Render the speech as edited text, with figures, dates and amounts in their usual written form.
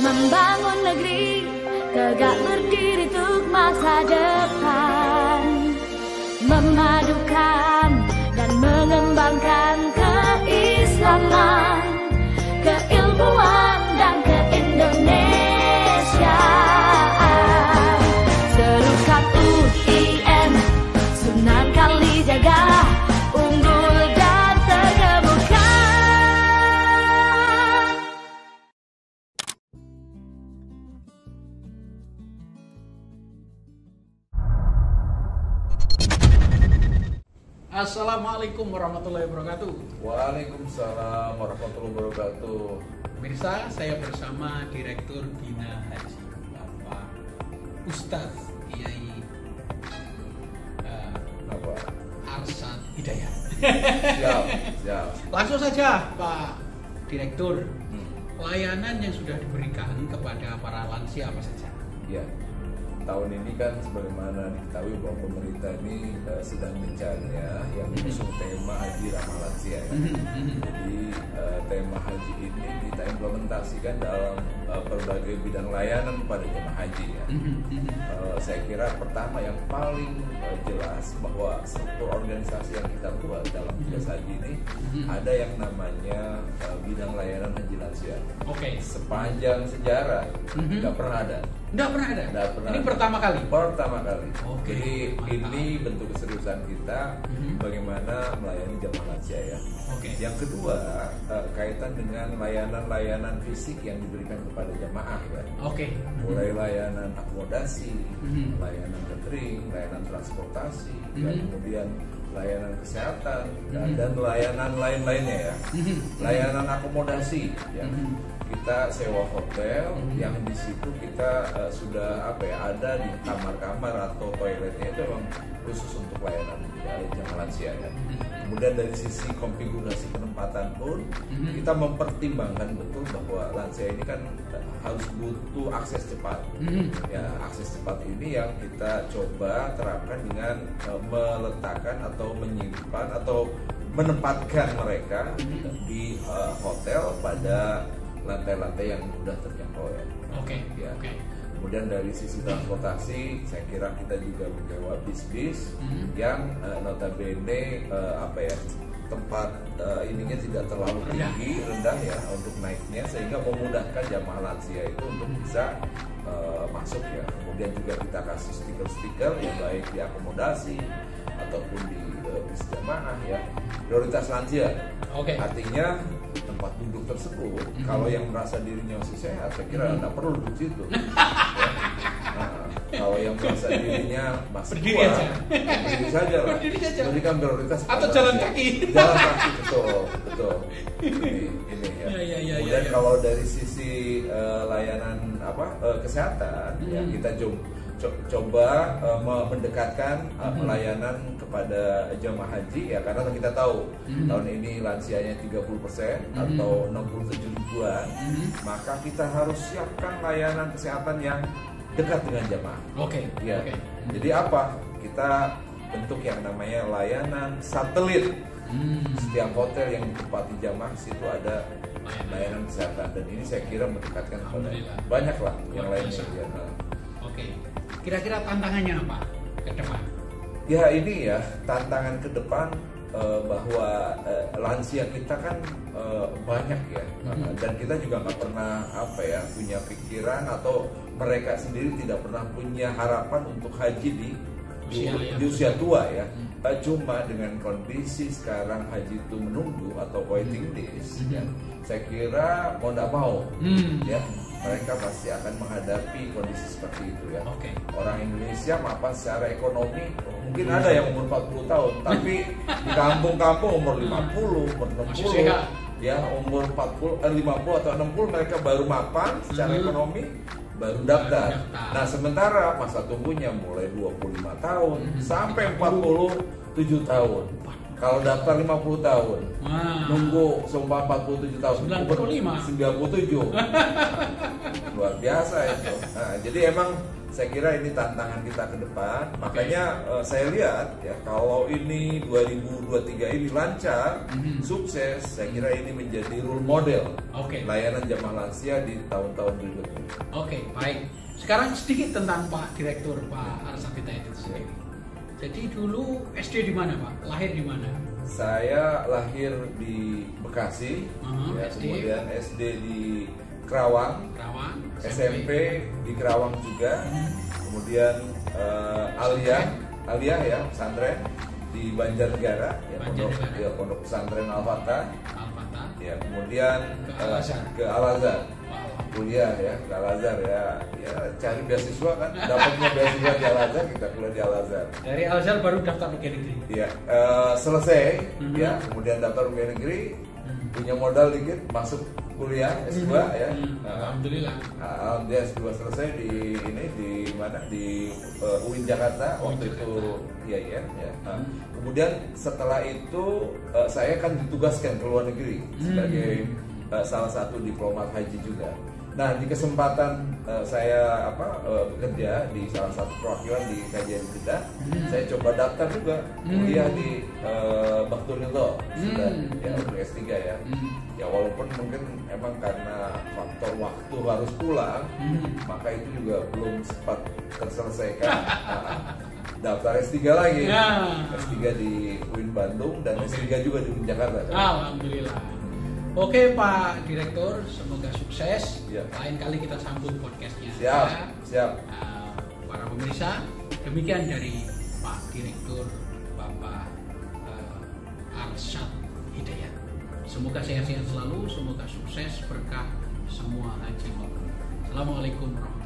Membangun negeri tegak berdiri untuk masa depan, memadukan dan mengembangkan keislaman, keilmuan dan keindonesiaan. Serukan UIN, Sunan Kalijaga, unggul dan terkemuka. Assalamualaikum warahmatullahi wabarakatuh. Waalaikumsalam warahmatullahi wabarakatuh. Pemirsa, saya bersama Direktur Bina Haji Bapak Ustadz Kiai Arsyad Hidayat. Siap. Langsung saja Pak Direktur, layanan yang sudah diberikan kepada para lansia apa saja? Ya, tahun ini kan sebagaimana diketahui bahwa pemerintah ini sedang mencari yang mengusung tema Haji Ramah Lansia ya. Jadi tema haji ini kita implementasikan dalam berbagai bidang layanan pada jemaah haji ya. Saya kira pertama yang paling jelas bahwa struktur organisasi yang kita buat dalam tugas haji ini ada yang namanya bidang layanan haji lansia. Oke. Sepanjang sejarah nggak pernah ada. Nggak pernah ada? Ini pertama kali? Pertama kali. Oke, Jadi mantap. ini bentuk keseriusan kita bagaimana melayani jemaah lansia ya. Oke. Yang kedua kaitan dengan layanan-layanan fisik yang diberikan kepada jemaah ya. Oke. Mulai layanan akomodasi, layanan catering, layanan transportasi, dan kemudian layanan kesehatan dan layanan lain-lainnya ya. Layanan akomodasi ya. Kita sewa hotel yang di situ kita sudah ada di kamar-kamar atau toiletnya itu memang khusus untuk layanan jemaah lansia ya. Kemudian dari sisi konfigurasi penempatan pun kita mempertimbangkan betul bahwa lansia ini kan harus butuh akses cepat. Ya, akses cepat ini yang kita coba terapkan dengan meletakkan atau menyimpan atau menempatkan mereka di hotel pada lantai-lantai yang mudah terjangkau ya. Oke. Ya. Kemudian dari sisi transportasi, saya kira kita juga menyewa bis-bis yang notabene tempat ininya tidak terlalu tinggi, rendah ya untuk naiknya sehingga memudahkan jamaah lansia itu untuk bisa masuk ya. Kemudian juga kita kasih stiker-stiker yang baik di akomodasi ataupun di bis jamaah ya. Prioritas lansia. Oke. Artinya tempat duduk tersebut kalau yang merasa dirinya masih sehat, saya kira nggak perlu duduk situ. Ya. Nah, kalau yang merasa dirinya masih berdiri kuat, aja. berdiri saja lah. Berdiri saja. Berikan prioritas Atau pada jalan lansia. kaki. Jalan kaki betul. Ini ya. Kemudian kalau dari sisi layanan kesehatan, ya kita coba mendekatkan pelayanan kepada jemaah haji ya, karena kita tahu tahun ini lansianya 30% atau 67 ribuan, maka kita harus siapkan layanan kesehatan yang dekat dengan jemaah. Oke. Ya. Jadi apa? Kita bentuk yang namanya layanan satelit. Setiap hotel yang ditempati jamaah situ ada layanan kesehatan, dan ini saya kira mendekatkan kepada banyak lah yang lainnya ya. Oke. Kira-kira tantangannya apa ke depan? Ya ini ya tantangan ke depan bahwa lansia kita kan banyak ya, dan kita juga nggak pernah punya pikiran atau mereka sendiri tidak pernah punya harapan untuk haji di usia tua ya. Cuma dengan kondisi sekarang haji itu menunggu atau waiting list ya, saya kira mau tidak mau ya mereka pasti akan menghadapi kondisi seperti itu ya. Orang Indonesia mapan secara ekonomi mungkin ada yang umur 40 tahun tapi di kampung-kampung umur 50, umur 60 ya, umur 50 atau 60 mereka baru mapan secara ekonomi, baru daftar. Nah sementara masa tunggunya mulai 25 tahun sampai 47 tahun. Kalau daftar 50 tahun, Wah. nunggu sumpah 47 tahun, 97. Luar biasa itu. Nah, jadi emang saya kira ini tantangan kita ke depan. Makanya saya lihat ya, kalau ini 2023 ini lancar, sukses, saya kira ini menjadi role model layanan jamaah lansia di tahun-tahun berikutnya. Oke, baik. Sekarang sedikit tentang Pak Direktur, Pak Arsat Hidayat itu sendiri. Jadi dulu SD di mana, Pak? Lahir di mana? Saya lahir di Bekasi, ya, SD. kemudian SD di Kerawang, SMP di Kerawang juga, kemudian Aliyah ya, pesantren di Banjarnegara, ya, pondok pesantren Al-Fatah, ya, kemudian ke Al-Azhar. Kuliah ya ke Al-Azhar ya cari beasiswa kan, dapatnya beasiswa di Al-Azhar, kita kuliah di Al-Azhar. Dari Al-Azhar baru daftar pegawai negeri. Iya, selesai ya, kemudian daftar pegawai negeri, punya modal dikit, masuk kuliah S2 ya. Alhamdulillah. Alhamdulillah S2 selesai di mana di UIN Jakarta waktu itu ya. Kemudian setelah itu saya kan ditugaskan ke luar negeri sebagai salah satu diplomat haji juga. Nah, di kesempatan saya bekerja di salah satu perwakilan di KJRI Jeddah, saya coba daftar juga kuliah di Bakhtunillah sudah ya untuk S3 ya. Ya walaupun mungkin emang karena faktor waktu harus pulang, maka itu juga belum sempat terselesaikan. Daftar S3 lagi, S3 di UIN Bandung dan S3 juga di UIN Jakarta. Alhamdulillah. Oke Pak Direktur, semoga sukses. Lain kali kita sambung podcastnya. Siap. Para pemirsa, demikian dari Pak Direktur Bapak Arsat Hidayat. Semoga sehat-sehat selalu, semoga sukses, berkah semua haji mabrur. Assalamualaikum warahmatullahi wabarakatuh.